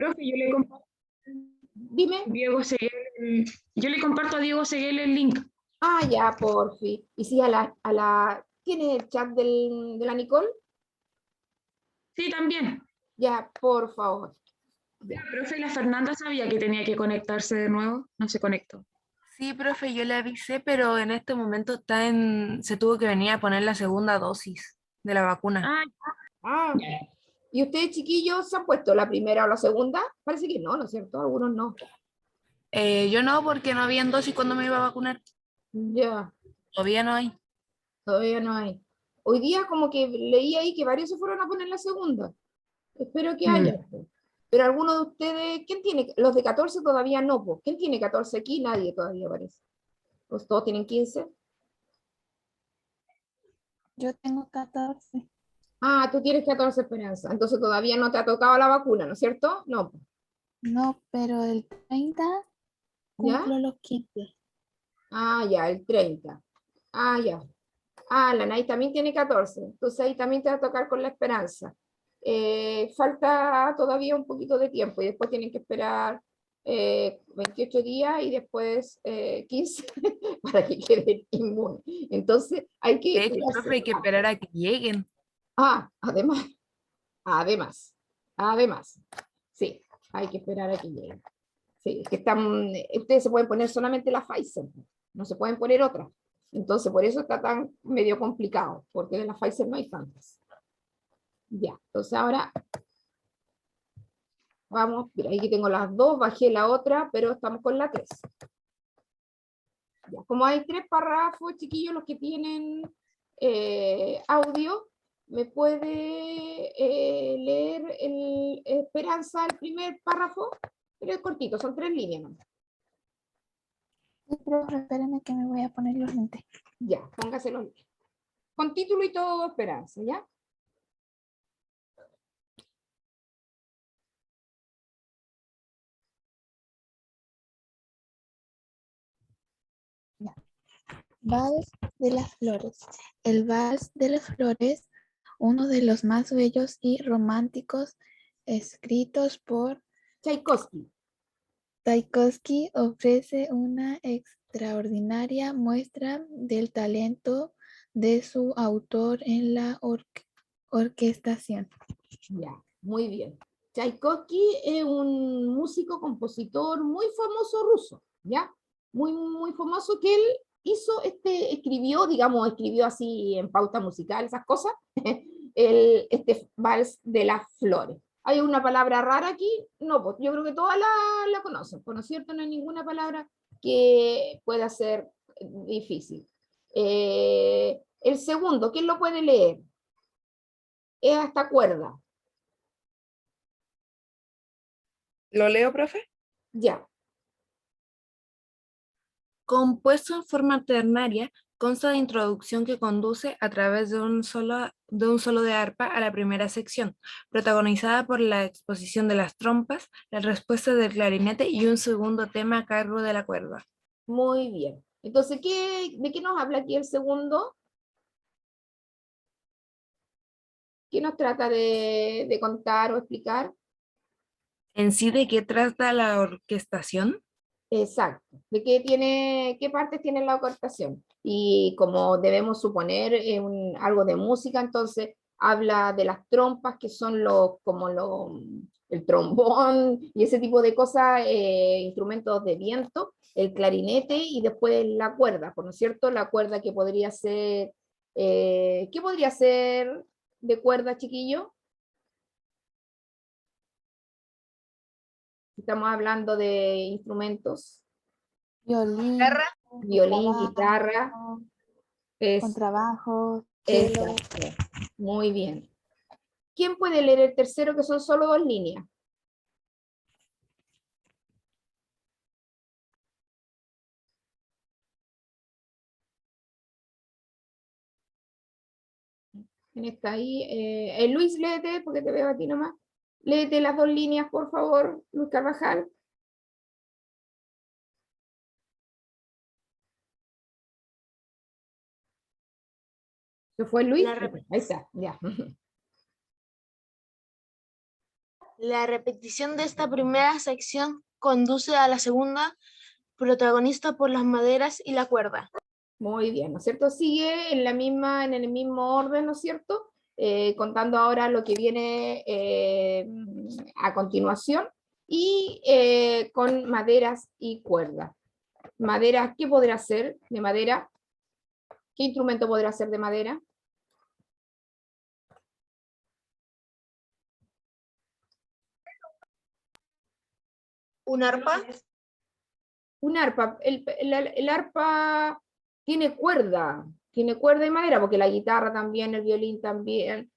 Profe, Dime. yo le comparto a Diego Seguel el link. Ah, ya, porfi. Y sí, ¿tienes el chat de la Nicole? Sí, también. Ya, por favor. La Ya. profe, la Fernanda sabía que tenía que conectarse de nuevo, no se conectó. Sí, profe, yo le avisé, pero en este momento se tuvo que venir a poner la segunda dosis de la vacuna. Ah, Ah, ¿y ustedes, chiquillos, se han puesto la primera o la segunda? Parece que no, ¿no es cierto? Algunos no. Yo no, porque no habían dosis cuando me iba a vacunar. Ya, Todavía no hay. todavía no hay. Hoy día como que leí ahí que varios se fueron a poner la segunda. Espero que haya. mm. Pero alguno de ustedes, ¿quién tiene? Los de 14 todavía no, pues. ¿Quién tiene 14 aquí? Nadie todavía parece. Pues todos tienen 15. Yo tengo 14. Ah, tú tienes 14 Esperanza. Entonces todavía no te ha tocado la vacuna, ¿no es cierto? No. No, pero el 30 ¿Ya? cumplo los 15. Ah, ya, el 30. Ah, ya. Ah, la Nay también tiene 14. Entonces ahí también te va a tocar con la Esperanza. Falta todavía un poquito de tiempo y después tienen que esperar 28 días y después 15 para que queden inmunes. Entonces hay De que hecho, profe, cuidarse. hay que esperar a que lleguen. Ah, además, sí, hay que esperar a que lleguen. Sí, es que ustedes se pueden poner solamente la Pfizer, no se pueden poner otra. Entonces, por eso está tan medio complicado, porque de la Pfizer no hay tantas. Ya, entonces ahora vamos, mira, aquí tengo las dos, bajé la otra, pero estamos con la 3. Ya, como hay 3 párrafos, chiquillos, los que tienen audio, ¿me puede leer Esperanza el primer párrafo? Pero es cortito, son 3 líneas, ¿no? Sí, profe, espérame que me voy a poner los lentes. Ya, póngaselo. Con título y todo, Esperanza, ¿ya? Ya. Vals de las Flores. El Vals de las Flores, uno de los más bellos y románticos escritos por Tchaikovsky. Tchaikovsky, ofrece una extraordinaria muestra del talento de su autor en la orquestación. Ya, muy bien. Tchaikovsky es un músico, compositor muy famoso ruso, ¿ya? Muy famoso que él escribió así en pauta musical, esas cosas, este vals de las flores. ¿Hay una palabra rara aquí? No, pues yo creo que todas la conocen, ¿no es cierto? No hay ninguna palabra que pueda ser difícil. El segundo, ¿quién lo puede leer? Es hasta cuerda. ¿Lo leo, profe? Ya. Compuesto en forma ternaria, consta de introducción que conduce a través de un solo de arpa a la primera sección, protagonizada por la exposición de las trompas, la respuesta del clarinete y un segundo tema a cargo de la cuerda. Muy bien. Entonces, ¿de qué nos habla aquí el segundo? ¿Qué nos trata de contar o explicar? En sí, ¿de qué trata la orquestación? Exacto. ¿Qué partes tiene la orquestación? Y como debemos suponer algo de música, entonces habla de las trompas, que son el trombón y ese tipo de cosas, instrumentos de viento, el clarinete y después la cuerda, ¿no es cierto? La cuerda que podría ser, ¿qué podría ser de cuerda, chiquillo? Estamos hablando de instrumentos, Violín, violín, guitarra, es contrabajo, cello. exacto. Muy bien. ¿Quién puede leer el tercero, que son solo 2 líneas? ¿Quién está ahí? Luis, léete, porque te veo a ti nomás. Léete las 2 líneas, por favor, Luis Carvajal. ¿Se fue Luis? La Ahí está, ya. La repetición de esta primera sección conduce a la segunda, protagonista por las maderas y la cuerda. Muy bien, ¿no es cierto? Sigue en en el mismo orden, ¿no es cierto? Contando ahora lo que viene a continuación y con maderas y cuerdas. Madera, ¿qué podrá ser de madera? ¿Qué instrumento podrá ser de madera? ¿Un arpa? Un arpa. El arpa tiene cuerda de madera, porque la guitarra también, el violín también.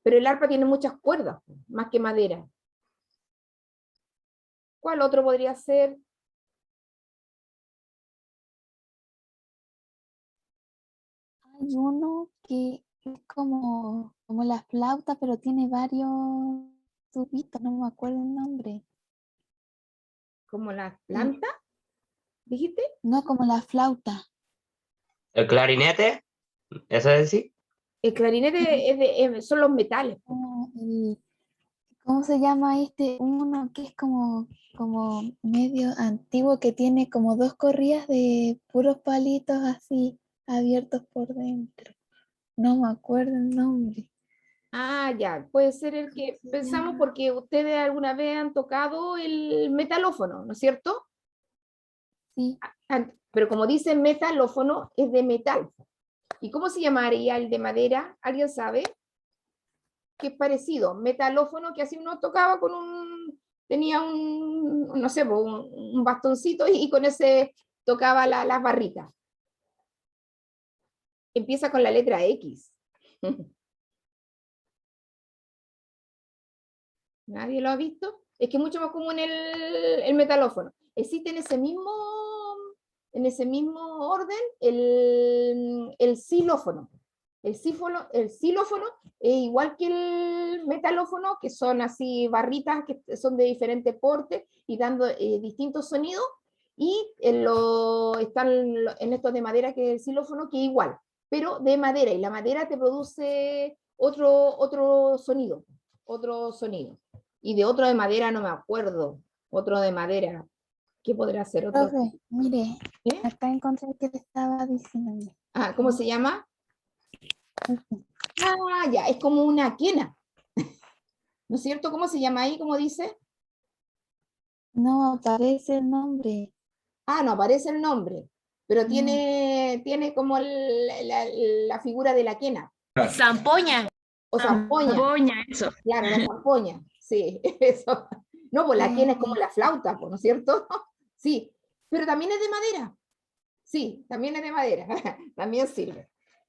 Pero el arpa tiene muchas cuerdas, más que madera. ¿Cuál otro podría ser? Hay uno que es como la flauta, pero tiene varios tubitos, no me acuerdo el nombre. ¿Como la planta? ¿Dijiste? No, como la flauta. ¿El clarinete? ¿Eso es decir? El clarinete son los metales. Ah, ¿cómo se llama este? Uno que es como medio antiguo, que tiene como dos corrillas de puros palitos así abiertos por dentro. No me acuerdo el nombre. Ah, ya, puede ser el que pensamos porque ustedes alguna vez han tocado el metalófono, ¿no es cierto? Sí, Pero como dice metalófono, es de metal. ¿Y cómo se llamaría el de madera? ¿Alguien sabe? Que es parecido. Metalófono, que así uno tocaba con tenía no sé, un bastoncito y con ese tocaba las barritas. Empieza con la letra X. ¿Nadie lo ha visto? Es que es mucho más común el metalófono. Existe en ese mismo orden el xilófono. El xilófono es igual que el metalófono, que son así barritas que son de diferente porte y dando distintos sonidos, y están en estos de madera, que es el xilófono, que es igual, pero de madera, y la madera te produce otro sonido. Y de otro de madera no me acuerdo. Otro de madera. ¿Qué podrá ser otro? profe, mire, ¿Eh? acá encontré el que le estaba diciendo. Ah, ¿cómo se llama? Ah, ya, es como una quena. ¿No es cierto? ¿Cómo se llama ahí? ¿Cómo dice? No aparece el nombre. Ah, no aparece el nombre, pero No. tiene como la figura de la quena. Zampoña. O zampoña. Zampoña, eso. Claro, la zampoña. Sí, eso. No, pues la quena es como la flauta, pues, ¿no es cierto? Sí, pero también es de madera. Sí, también es de madera. También sirve.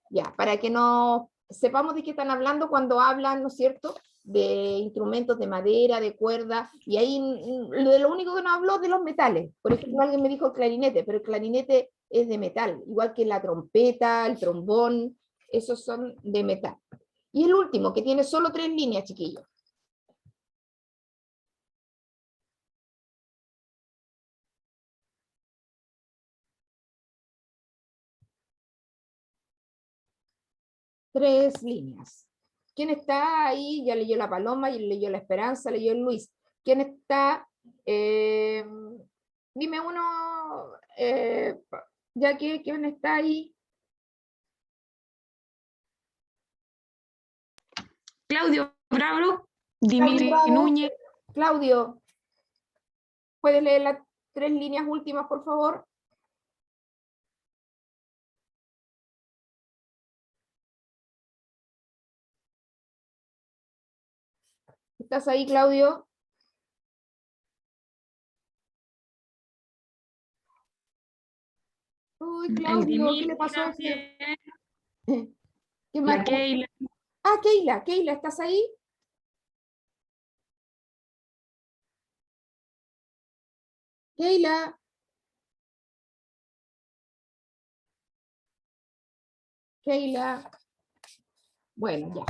Ya, para que no sepamos de qué están hablando cuando hablan, ¿no es cierto?, de instrumentos de madera, de cuerda, y ahí lo único que no habló de los metales. Por ejemplo, alguien me dijo el clarinete, pero el clarinete es de metal, igual que la trompeta, el trombón, esos son de metal. Y el último, que tiene solo 3 líneas, chiquillos. Tres líneas. ¿Quién está ahí? Ya leyó la Paloma, ya leyó la Esperanza, leyó el Luis. ¿Quién está? Dime uno, ya que ¿quién está ahí? Claudio Bravo, Dimitri Bravo. Núñez. Claudio, ¿puedes leer las 3 líneas últimas, por favor? ¿Estás ahí, Claudio? Uy, El Claudio, ¿qué Dimitri le pasó a ese? también, ¿Qué la más? Keila. Ah, Keila, ¿estás ahí? Keila. Keila. Bueno, ya.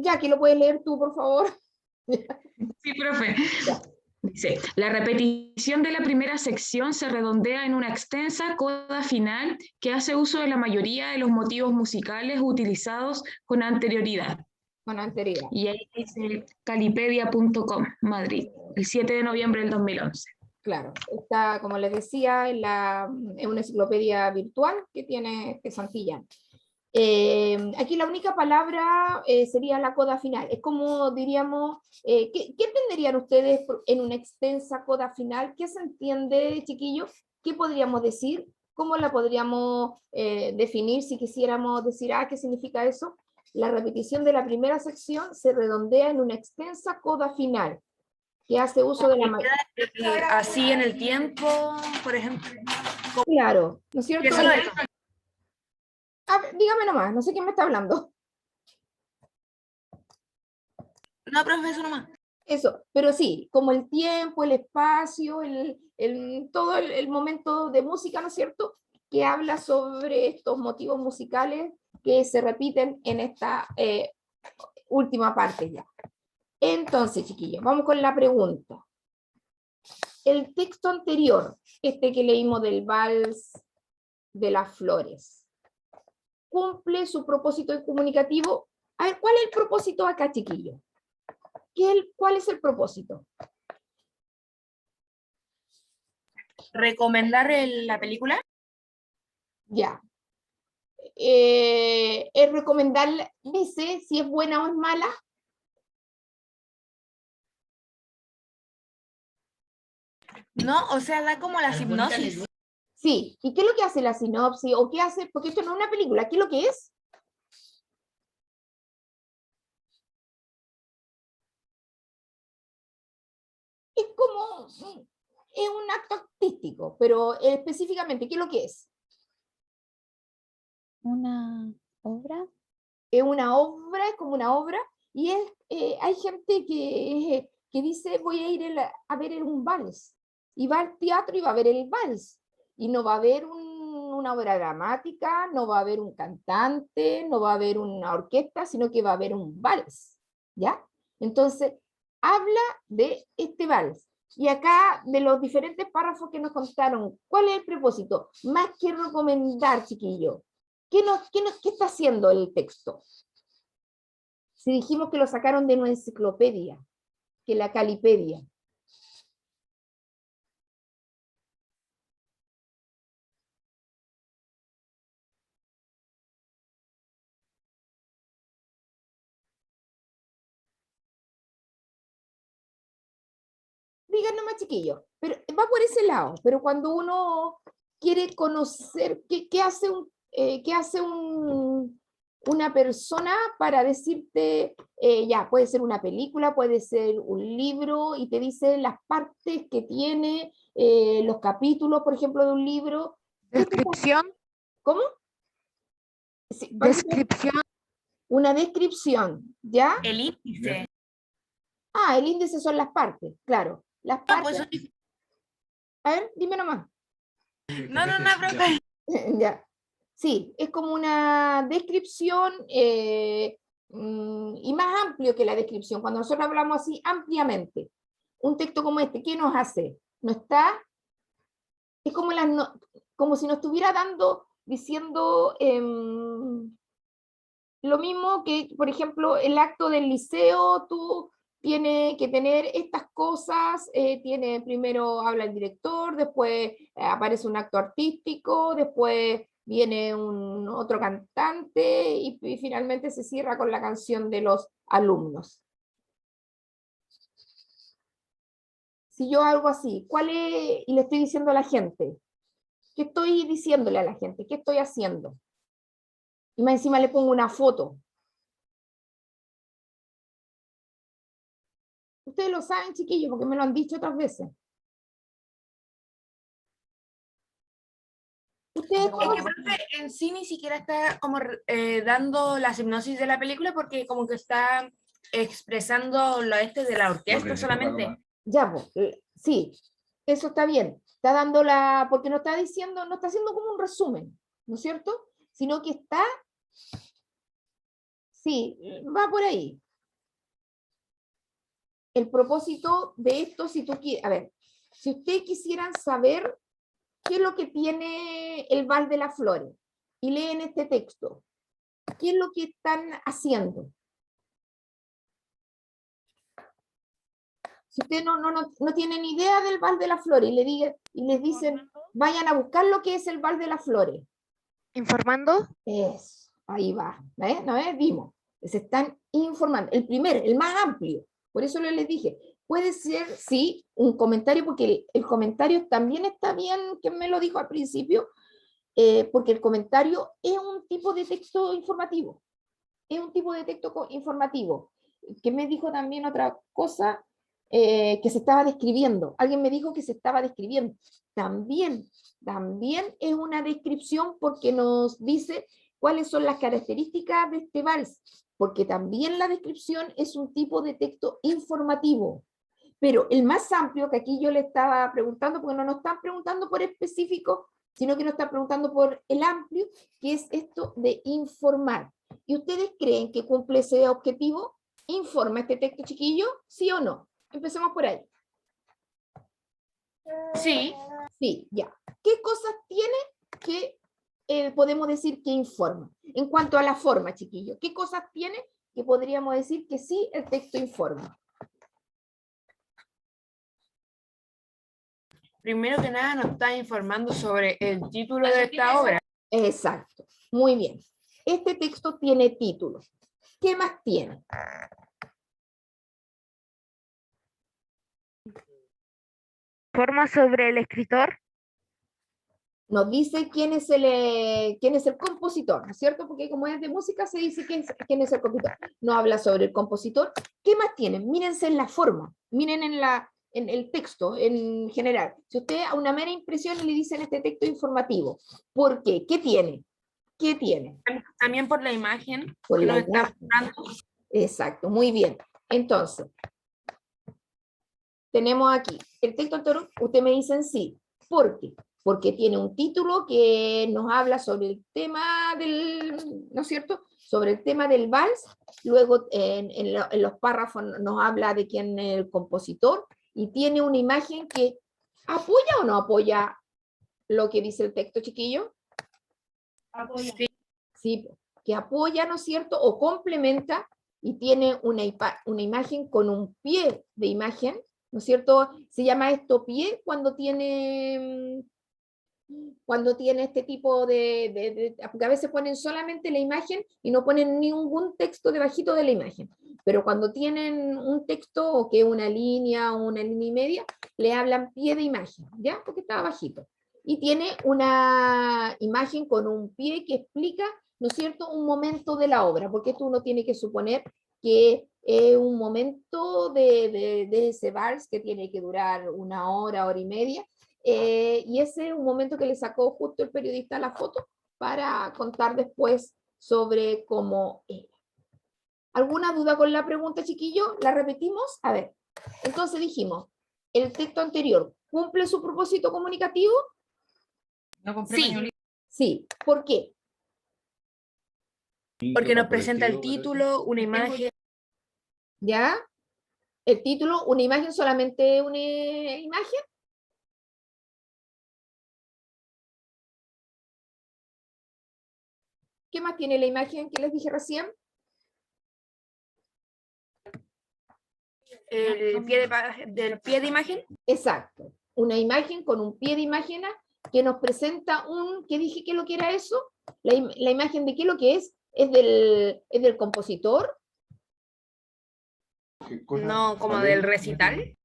Ya que lo puedes leer tú, por favor. Sí, profe. Ya. Dice, la repetición de la primera sección se redondea en una extensa coda final que hace uso de la mayoría de los motivos musicales utilizados con anterioridad. con anterioridad. Y ahí dice calipedia.com, Madrid, el 7 de noviembre del 2011. Claro, está, como les decía, en una enciclopedia virtual que Santillán. Aquí la única palabra sería la coda final. Es como diríamos, ¿qué entenderían ustedes en una extensa coda final? ¿Qué se entiende, chiquillos? ¿Qué podríamos decir? ¿Cómo la podríamos definir si quisiéramos decir, ¿qué significa eso? La repetición de la primera sección se redondea en una extensa coda final, que hace uso de la... Así en el tiempo, por ejemplo. Claro, ¿no es cierto? ¿Qué es eso? Dígame nomás, no sé quién me está hablando. No, profe, eso nomás. Eso, pero sí, como el tiempo, el espacio, todo el momento de música, ¿no es cierto? Que habla sobre estos motivos musicales que se repiten en esta última parte ya. Entonces, chiquillos, vamos con la pregunta. El texto anterior, este que leímos del Vals de las Flores, ¿cumple su propósito comunicativo? A ver, ¿cuál es el propósito acá, chiquillos? ¿Cuál es el propósito? ¿Recomendar la película? Ya. Es recomendar, dice, si es buena o es mala. No, o sea, da como la hipnosis. Sí. ¿Y qué es lo que hace la sinopsis? ¿O qué hace? Porque esto no es una película. ¿Qué es lo que es? Es como, es un acto artístico, pero específicamente, ¿qué es lo que es? Una obra. Es una obra, es como una obra, y hay gente que dice, voy a ir a ver un vals, y va al teatro y va a ver el vals, y no va a haber una obra dramática, no va a haber un cantante, no va a haber una orquesta, sino que va a haber un vals, ¿ya? Entonces, habla de este vals. Y acá, de los diferentes párrafos que nos contaron, ¿cuál es el propósito? Más que recomendar, chiquillo, ¿qué está haciendo el texto? Si dijimos que lo sacaron de una enciclopedia, que la Calipedia. Díganos más, chiquillos, pero va por ese lado, pero cuando uno quiere conocer qué hace una persona para decirte, ya, puede ser una película, puede ser un libro, y te dice las partes que tiene, los capítulos, por ejemplo, de un libro. Descripción. ¿Cómo? Sí, Descripción. una descripción, ¿ya? El índice. El índice son las partes, claro. Las partes. A ver, dime nomás. No, profe. Ya. Sí, es como una descripción y más amplio que la descripción. Cuando nosotros hablamos así ampliamente, un texto como este, ¿qué nos hace? No está, es como, como si nos estuviera diciendo lo mismo que, por ejemplo, el acto del liceo, tú tienes que tener estas cosas, primero habla el director, después aparece un acto artístico, después viene otro cantante y finalmente se cierra con la canción de los alumnos. Si yo hago así, y le estoy diciendo a la gente, ¿qué estoy diciéndole a la gente? ¿Qué estoy haciendo? Y más encima le pongo una foto. Ustedes lo saben, chiquillos, porque me lo han dicho otras veces. Ustedes Es que, profe, en sí ni siquiera está como dando la hipnosis de la película, porque como que está expresando lo de la orquesta solamente. Ya, pues, sí, eso está bien. Está dando porque no está diciendo, no está haciendo como un resumen, ¿no es cierto? Sino que está, sí, va por ahí. El propósito de esto, si tú quieres, a ver, si ustedes quisieran saber qué es lo que tiene el Vals de las Flores y leen este texto, ¿qué es lo que están haciendo? Si ustedes no tienen idea del Vals de las Flores y les dicen, vayan a buscar lo que es el Vals de las Flores. Informando. Eso, ahí va. ¿No ves? Vimos. Se están informando. El más amplio. Por eso les dije, puede ser, sí, un comentario, porque el comentario también está bien, que me lo dijo al principio, porque el comentario es un tipo de texto informativo. Es un tipo de texto informativo. Que me dijo también otra cosa, que se estaba describiendo. Alguien me dijo que se estaba describiendo. También es una descripción, porque nos dice cuáles son las características de este vals, porque también la descripción es un tipo de texto informativo. Pero el más amplio, que aquí yo le estaba preguntando, porque no nos están preguntando por específico, sino que nos están preguntando por el amplio, que es esto de informar. ¿Y ustedes creen que cumple ese objetivo? ¿Informa este texto, chiquillo? ¿Sí o no? Empecemos por ahí. Sí. Sí, ya. ¿Qué cosas tiene que podemos decir que informa? En cuanto a la forma, chiquillo, ¿qué cosas tiene que podríamos decir que sí el texto informa? Primero que nada nos está informando sobre el título de esta obra. Exacto, muy bien. Este texto tiene título. ¿Qué más tiene? Forma sobre el escritor. Nos dice quién es el compositor, ¿no es cierto? Porque como es de música se dice quién es el compositor. No habla sobre el compositor. ¿Qué más tienen? Mírense en la forma, miren en el texto en general. Si usted a una mera impresión le dicen este texto informativo, ¿por qué? ¿Qué tiene? ¿Qué tiene? También por la imagen Por que la nos está imagen. mostrando. Exacto, muy bien. Entonces, tenemos aquí el texto anterior, usted me dicen sí. ¿Por qué? Porque tiene un título que nos habla sobre el tema ¿no es cierto? Sobre el tema del vals. Luego en los párrafos nos habla de quién es el compositor y tiene una imagen que apoya o no apoya lo que dice el texto, chiquillo. Sí. Sí, que apoya, ¿no es cierto? O complementa y tiene una imagen con un pie de imagen, ¿no es cierto? Se llama esto pie cuando tiene este tipo porque a veces ponen solamente la imagen y no ponen ningún texto debajito de la imagen, pero cuando tienen un texto o que una línea o una línea y media, le hablan pie de imagen, ¿ya? Porque está bajito. Y tiene una imagen con un pie que explica, ¿no es cierto?, un momento de la obra, porque esto uno tiene que suponer que es un momento de ese vals que tiene que durar una hora, hora y media, y ese es un momento que le sacó justo el periodista la foto para contar después sobre cómo era. ¿Alguna duda con la pregunta, chiquillo? ¿La repetimos? A ver, entonces dijimos, el texto anterior cumple su propósito comunicativo. Sí, Sí, ¿por qué? porque nos presenta el título, una imagen. ¿Ya? El título, una imagen, solamente una imagen. ¿Qué más tiene la imagen que les dije recién? El pie del pie de imagen. Exacto. Una imagen con un pie de imagen que nos presenta ¿qué dije que lo que era eso? La imagen de qué lo que es del compositor. No, como del recital.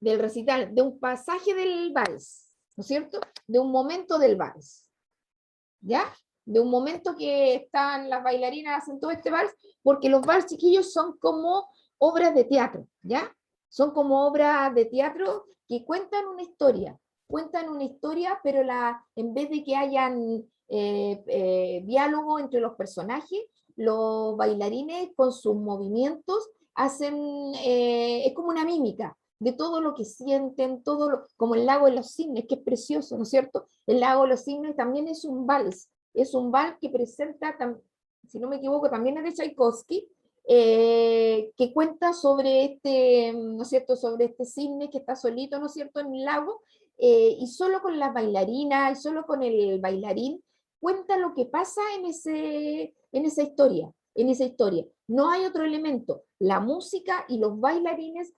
Del recital, de un pasaje del vals, ¿no es cierto? De un momento del vals. ¿Ya? De un momento que están las bailarinas hacen todo este vals, porque los vals, chiquillos, son como obras de teatro, ¿ya? Son como obras de teatro que cuentan una historia, pero en vez de que hayan diálogo entre los personajes, los bailarines con sus movimientos hacen, es como una mímica de todo lo que sienten, como el lago de los cisnes, que es precioso, ¿no es cierto? El lago de los cisnes también es un vals que presenta, si no me equivoco, también es de Tchaikovsky, que cuenta sobre ¿no es cierto?, sobre este cisne que está solito, ¿no es cierto?, en el lago, y solo con las bailarinas, y solo con el bailarín, cuenta lo que pasa en esa historia. No hay otro elemento. La música y los bailarines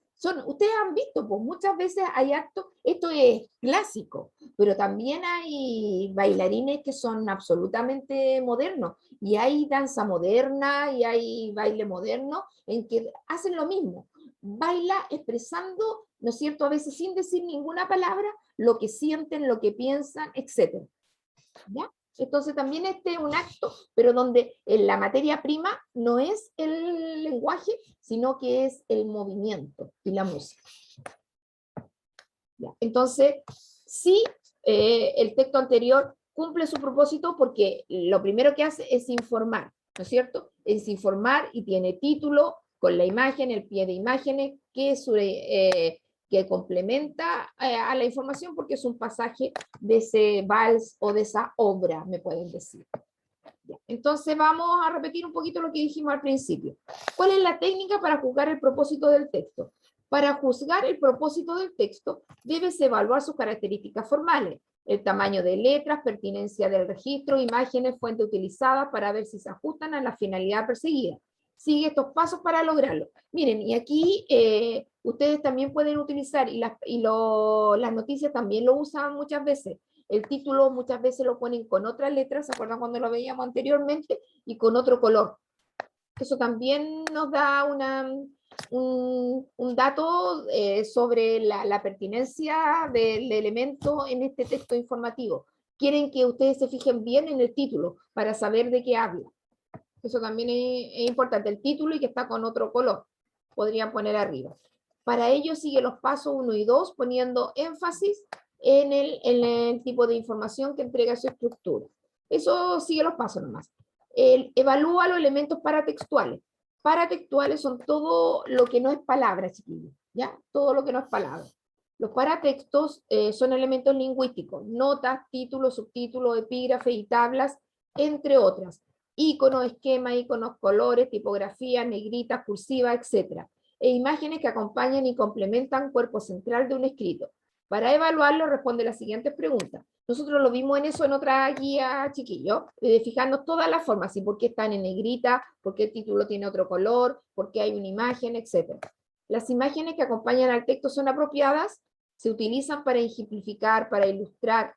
Ustedes han visto, pues muchas veces hay actos, esto es clásico, pero también hay bailarines que son absolutamente modernos, y hay danza moderna, y hay baile moderno, en que hacen lo mismo, baila expresando, ¿no es cierto?, a veces sin decir ninguna palabra, lo que sienten, lo que piensan, etc. ¿Ya? Entonces también este es un acto, pero donde la materia prima no es el lenguaje, sino que es el movimiento y la música. ¿Ya? Entonces, sí, el texto anterior cumple su propósito porque lo primero que hace es informar, ¿no es cierto? Es informar y tiene título con la imagen, el pie de imágenes, que complementa a la información porque es un pasaje de ese vals o de esa obra, me pueden decir. Ya. Entonces vamos a repetir un poquito lo que dijimos al principio. ¿Cuál es la técnica para juzgar el propósito del texto? Para juzgar el propósito del texto, debes evaluar sus características formales, el tamaño de letras, pertinencia del registro, imágenes, fuente utilizada para ver si se ajustan a la finalidad perseguida. Sigue estos pasos para lograrlo. Miren, y aquí ustedes también pueden utilizar, y las noticias también lo usan muchas veces. El título muchas veces lo ponen con otras letras, ¿se acuerdan cuando lo veíamos anteriormente? Y con otro color. Eso también nos da un dato sobre la pertinencia del elemento en este texto informativo. Quieren que ustedes se fijen bien en el título para saber de qué habla. Eso también es importante, el título y que está con otro color. Podrían poner arriba. Para ello sigue los pasos 1 y 2 poniendo énfasis en el tipo de información que entrega su estructura. Eso sigue los pasos nomás. Evalúa los elementos paratextuales. Paratextuales son todo lo que no es palabra, chiquillos, ¿ya? Todo lo que no es palabra. Los paratextos son elementos lingüísticos, notas, títulos, subtítulos, epígrafes y tablas, entre otras. Iconos, esquemas, iconos, colores, tipografía, negritas, cursiva, etc. E imágenes que acompañan y complementan cuerpo central de un escrito. Para evaluarlo responde las siguientes preguntas. Nosotros lo vimos en eso en otra guía, chiquillos, de fijarnos todas las formas, y por qué están en negrita, por qué el título tiene otro color, por qué hay una imagen, etc. Las imágenes que acompañan al texto son apropiadas, se utilizan para ejemplificar, para ilustrar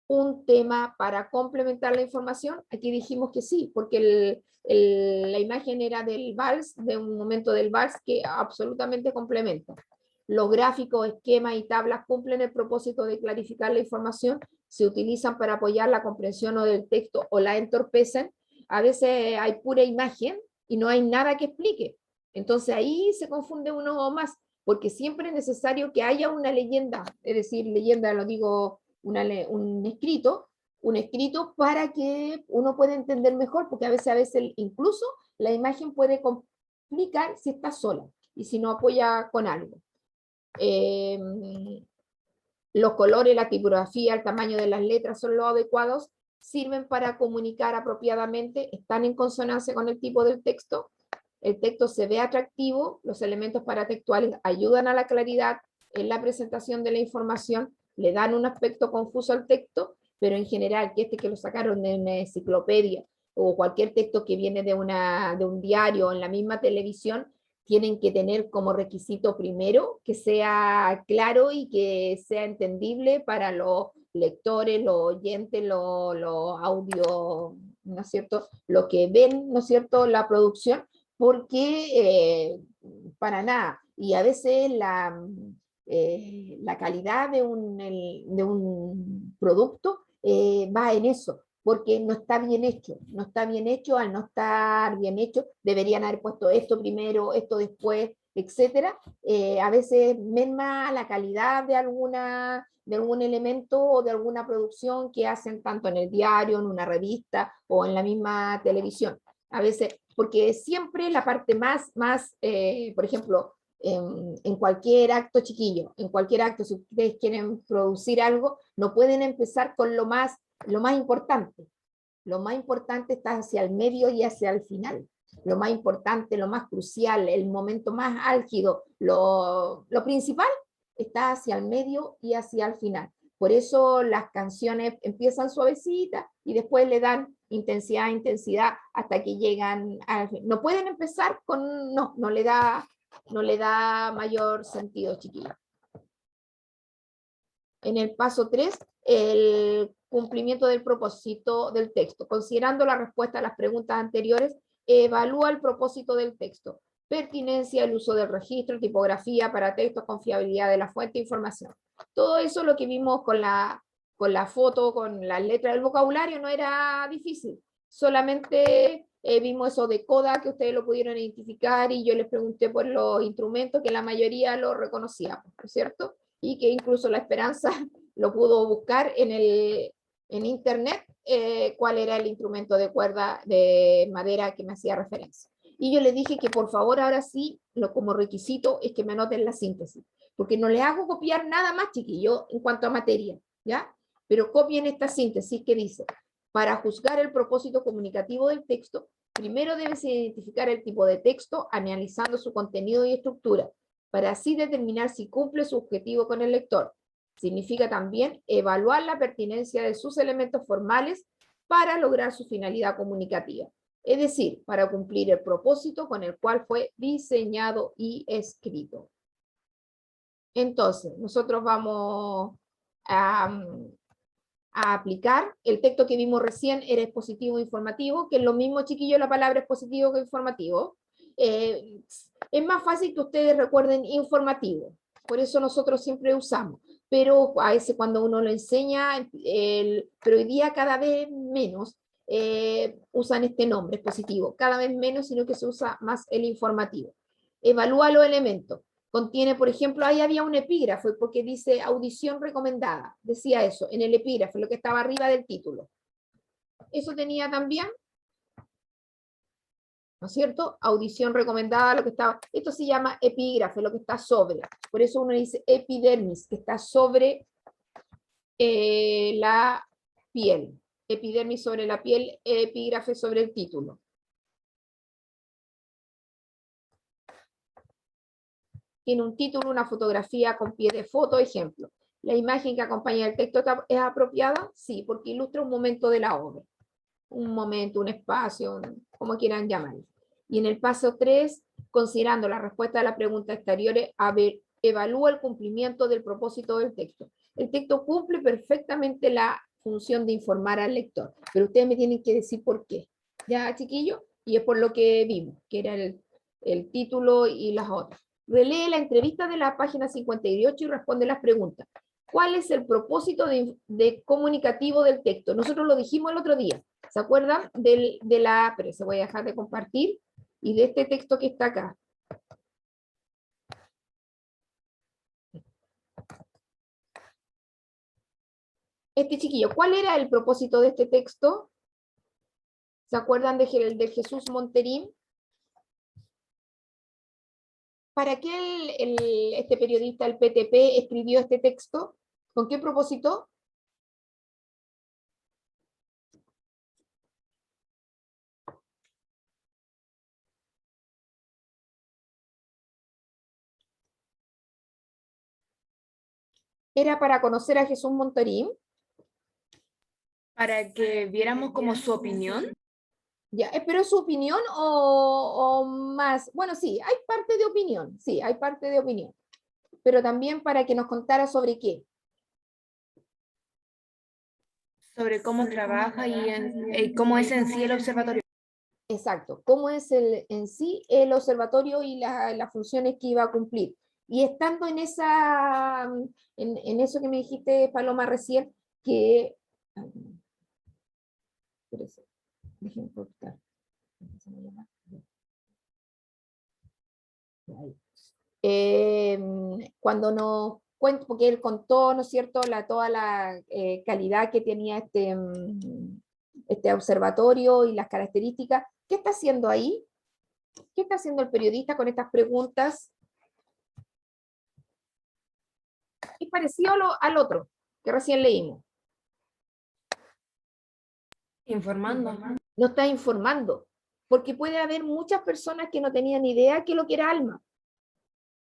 un tema, para complementar la información. Aquí dijimos que sí, porque la imagen era del vals, de un momento del vals que absolutamente complementa. Los gráficos, esquemas y tablas cumplen el propósito de clarificar la información, se utilizan para apoyar la comprensión o del texto o la entorpecen. A veces hay pura imagen y no hay nada que explique. Entonces ahí se confunde uno más, porque siempre es necesario que haya una leyenda, es decir, leyenda lo digo, un escrito para que uno pueda entender mejor, porque a veces incluso la imagen puede complicar si está sola y si no apoya con algo. Los colores, la tipografía, el tamaño de las letras son los adecuados, sirven para comunicar apropiadamente, están en consonancia con el tipo del texto, el texto se ve atractivo, los elementos paratextuales ayudan a la claridad en la presentación de la información, le dan un aspecto confuso al texto, pero en general, que lo sacaron de una enciclopedia, o cualquier texto que viene de un diario o en la misma televisión, tienen que tener como requisito primero que sea claro y que sea entendible para los lectores, los oyentes, los audio, ¿no es cierto?, los que ven, ¿no es cierto?, la producción, porque para nada, y a veces la calidad de un producto va en eso, porque no está bien hecho, al no estar bien hecho, deberían haber puesto esto primero, esto después, etcétera. A veces merma la calidad de algún elemento o de alguna producción que hacen tanto en el diario, en una revista o en la misma televisión. A veces, porque siempre la parte más por ejemplo, en cualquier acto, chiquillo, en cualquier acto, si ustedes quieren producir algo, no pueden empezar con lo más importante. Lo más importante está hacia el medio y hacia el final. Lo más importante, lo más crucial, el momento más álgido, lo principal está hacia el medio y hacia el final. Por eso las canciones empiezan suavecitas y después le dan intensidad hasta que llegan al fin. No pueden empezar con, no le da no le da mayor sentido, chiquillos. En el paso 3, el cumplimiento del propósito del texto. Considerando la respuesta a las preguntas anteriores, evalúa el propósito del texto. Pertinencia, el uso del registro, tipografía para textos, confiabilidad de la fuente de información. Todo eso lo que vimos con la foto, con las letras del vocabulario, no era difícil. Solamente vimos eso de coda, que ustedes lo pudieron identificar, y yo les pregunté por los instrumentos, que la mayoría lo reconocíamos, ¿no es cierto? Y que incluso la Esperanza lo pudo buscar en internet, cuál era el instrumento de cuerda de madera que me hacía referencia. Y yo les dije que por favor ahora sí, como requisito es que me anoten la síntesis, porque no les hago copiar nada más, chiquillo, en cuanto a materia, ¿ya? Pero copien esta síntesis que dice: para juzgar el propósito comunicativo del texto, primero debes identificar el tipo de texto, analizando su contenido y estructura, para así determinar si cumple su objetivo con el lector. Significa también evaluar la pertinencia de sus elementos formales para lograr su finalidad comunicativa, es decir, para cumplir el propósito con el cual fue diseñado y escrito. Entonces, nosotros vamos a aplicar. El texto que vimos recién era expositivo e informativo, que es lo mismo, chiquillo, la palabra expositivo que informativo. Es más fácil que ustedes recuerden informativo, por eso nosotros siempre usamos, pero a veces cuando uno lo enseña, pero hoy día cada vez menos usan este nombre, expositivo, cada vez menos, sino que se usa más el informativo. Evalúa los elementos. Contiene, por ejemplo, ahí había un epígrafe, porque dice audición recomendada, decía eso, en el epígrafe, lo que estaba arriba del título. Eso tenía también, ¿no es cierto? Audición recomendada, lo que estaba, esto se llama epígrafe, lo que está sobre. Por eso uno dice epidermis, que está sobre la piel. Epidermis sobre la piel, epígrafe sobre el título. Tiene un título, una fotografía con pie de foto, ejemplo. ¿La imagen que acompaña el texto es apropiada? Sí, porque ilustra un momento de la obra. Un momento, un espacio, como quieran llamarlo. Y en el paso 3, considerando la respuesta a las preguntas exteriores, evalúa el cumplimiento del propósito del texto. El texto cumple perfectamente la función de informar al lector, pero ustedes me tienen que decir por qué. ¿Ya, chiquillos? Y es por lo que vimos, que era el título y las otras. Relee la entrevista de la página 58 y responde las preguntas. ¿Cuál es el propósito de comunicativo del texto? Nosotros lo dijimos el otro día. ¿Se acuerdan? Pero se voy a dejar de compartir, y de este texto que está acá. Este chiquillo, ¿cuál era el propósito de este texto? ¿Se acuerdan de Jesús Monterín? ¿Para qué este periodista, el PTP, escribió este texto? ¿Con qué propósito? ¿Era para conocer a Jesús Monterín? Para que viéramos como su opinión. Ya, ¿pero su opinión o más? Bueno, sí, hay parte de opinión, sí, hay parte de opinión. Pero también para que nos contara sobre qué. Sobre cómo trabaja y cómo es en sí el observatorio. Exacto, cómo es en sí el observatorio y las funciones que iba a cumplir. Y estando en eso que me dijiste, Paloma, recién, que... Déjenme cortar. Cuando nos cuenta, porque él contó, ¿no es cierto?, toda la calidad que tenía este observatorio y las características. ¿Qué está haciendo ahí? ¿Qué está haciendo el periodista con estas preguntas? Es parecido al otro que recién leímos. Informando. No está informando, porque puede haber muchas personas que no tenían idea qué es lo que era ALMA,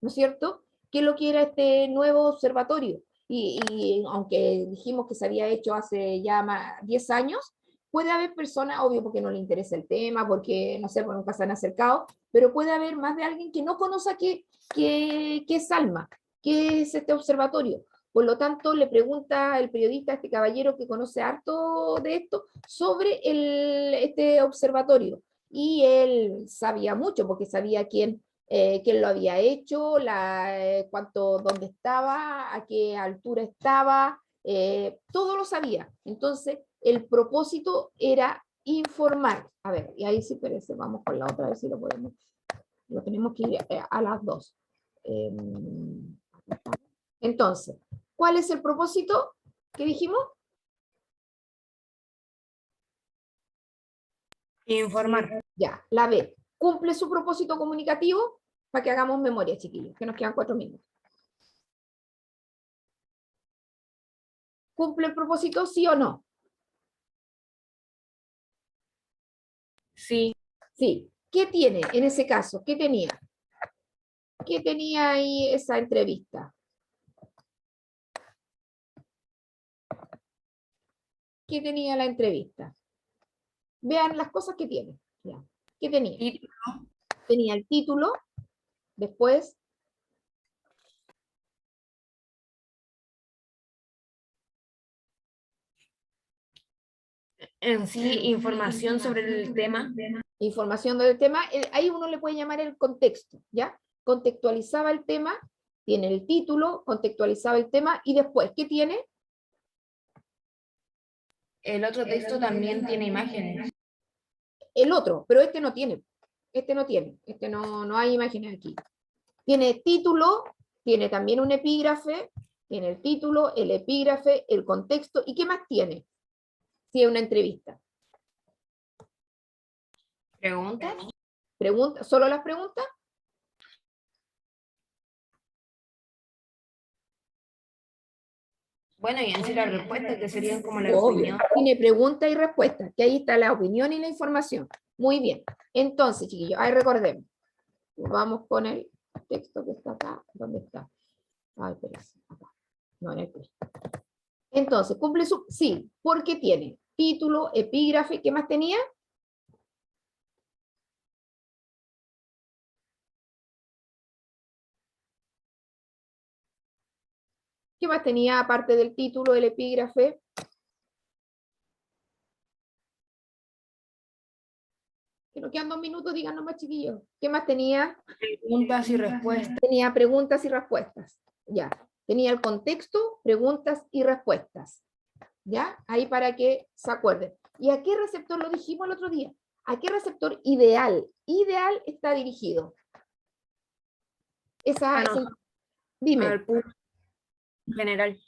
¿no es cierto? ¿Qué es lo que era este nuevo observatorio? Y aunque dijimos que se había hecho hace ya 10 años, Puede haber personas, obvio, porque no le interesa el tema, porque, no sé, porque nunca se han acercado, pero puede haber más de alguien que no conozca qué es ALMA, qué es este observatorio. Por lo tanto, le pregunta el periodista a este caballero que conoce harto de esto sobre este observatorio. Y él sabía mucho, porque sabía quién lo había hecho, dónde estaba, a qué altura estaba, todo lo sabía. Entonces, el propósito era informar. A ver, y ahí sí, parece, vamos con la otra, a ver si lo podemos. Lo tenemos que ir a las 2. Entonces, ¿cuál es el propósito que dijimos? Informar. Ya, la B. ¿Cumple su propósito comunicativo? Para que hagamos memoria, chiquillos, que nos quedan 4 minutos. ¿Cumple el propósito, sí o no? Sí. Sí. ¿Qué tiene en ese caso? ¿Qué tenía? ¿Qué tenía ahí esa entrevista? ¿Qué tenía la entrevista? Vean las cosas que tiene. Ya. ¿Qué tenía? Tenía el título, después En sí, información sobre el tema. información del tema, ahí uno le puede llamar el contexto, ¿ya? Contextualizaba el tema, tiene el título, contextualizaba el tema, y después, ¿qué tiene? El otro texto también tiene imágenes. El otro, pero este no tiene, no hay imágenes aquí. Tiene título, tiene también un epígrafe, tiene el título, el epígrafe, el contexto, ¿y qué más tiene? Si es una entrevista. ¿Preguntas? ¿Pregunta, solo las preguntas? Bueno, y en sí las respuestas, que serían como la Obvio. opinión. Tiene pregunta y respuesta, que ahí está la opinión y la información. Muy bien. Entonces, chiquillos, ahí recordemos. Vamos con el texto que está acá. ¿Dónde está? Ay, espérense. Acá. No, en el texto. Entonces, cumple su... Sí, porque tiene título, epígrafe, ¿qué más tenía? ¿Qué más tenía aparte del título, el epígrafe? Que nos quedan 2 minutos, digan nomás, chiquillos. ¿Qué más tenía? Preguntas y respuestas. Tenía preguntas y respuestas. Ya. Tenía el contexto, preguntas y respuestas. ¿Ya? Ahí para que se acuerden. ¿Y a qué receptor lo dijimos el otro día? ¿A qué receptor ideal? Ideal está dirigido. Dime. Al público general.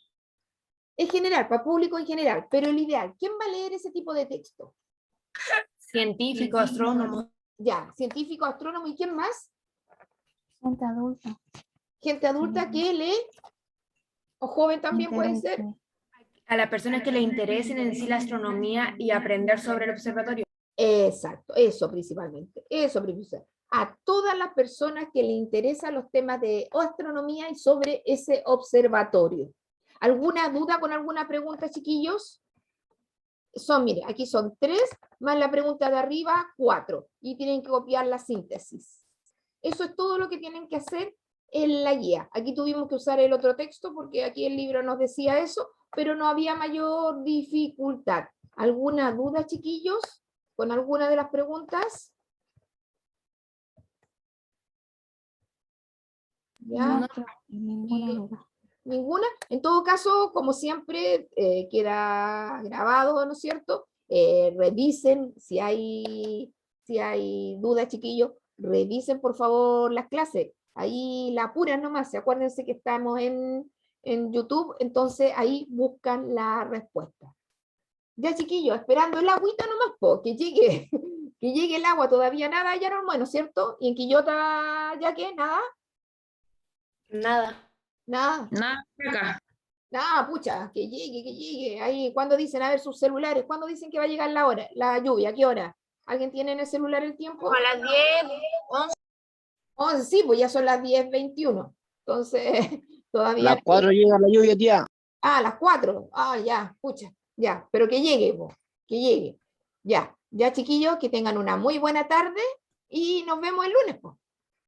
Es general, para público en general, pero el ideal. ¿Quién va a leer ese tipo de texto? Científico, astrónomo. Ya, científico, astrónomo, ¿y quién más? Gente adulta. Gente adulta que lee, o joven también puede ser. A las personas que les interesen en sí la astronomía y aprender sobre el observatorio. Exacto, eso principalmente, a todas las personas que le interesan los temas de astronomía y sobre ese observatorio. ¿Alguna duda con alguna pregunta, chiquillos? Mire, aquí son 3, más la pregunta de arriba, 4, y tienen que copiar la síntesis. Eso es todo lo que tienen que hacer en la guía. Aquí tuvimos que usar el otro texto porque aquí el libro nos decía eso, pero no había mayor dificultad. ¿Alguna duda, chiquillos, con alguna de las preguntas? ¿Ya? Ninguna duda. ¿Ninguna? En todo caso, como siempre, queda grabado, ¿no es cierto? Revisen si hay dudas, chiquillos, revisen por favor las clases. Ahí la apuran nomás, acuérdense que estamos en YouTube, entonces ahí buscan la respuesta. Ya, chiquillos, esperando el agüita nomás, que llegue, que llegue el agua, todavía nada, ya no, bueno, ¿cierto? Y en Quillota, ¿ya qué? ¿Nada? Nada. Nada. Nada acá. Nada, pucha, que llegue. Ahí, ¿cuándo dicen? A ver, sus celulares, ¿cuándo dicen que va a llegar la hora, la lluvia? ¿A qué hora? ¿Alguien tiene en el celular el tiempo? A las 10, 11. 11, sí, pues ya son las 10:21. Entonces, todavía... Las 4 llega la lluvia, tía. Ah, las 4. Ah, ya, pucha, ya, pero que llegue, po, que llegue. Ya, ya chiquillos, que tengan una muy buena tarde y nos vemos el lunes, pues.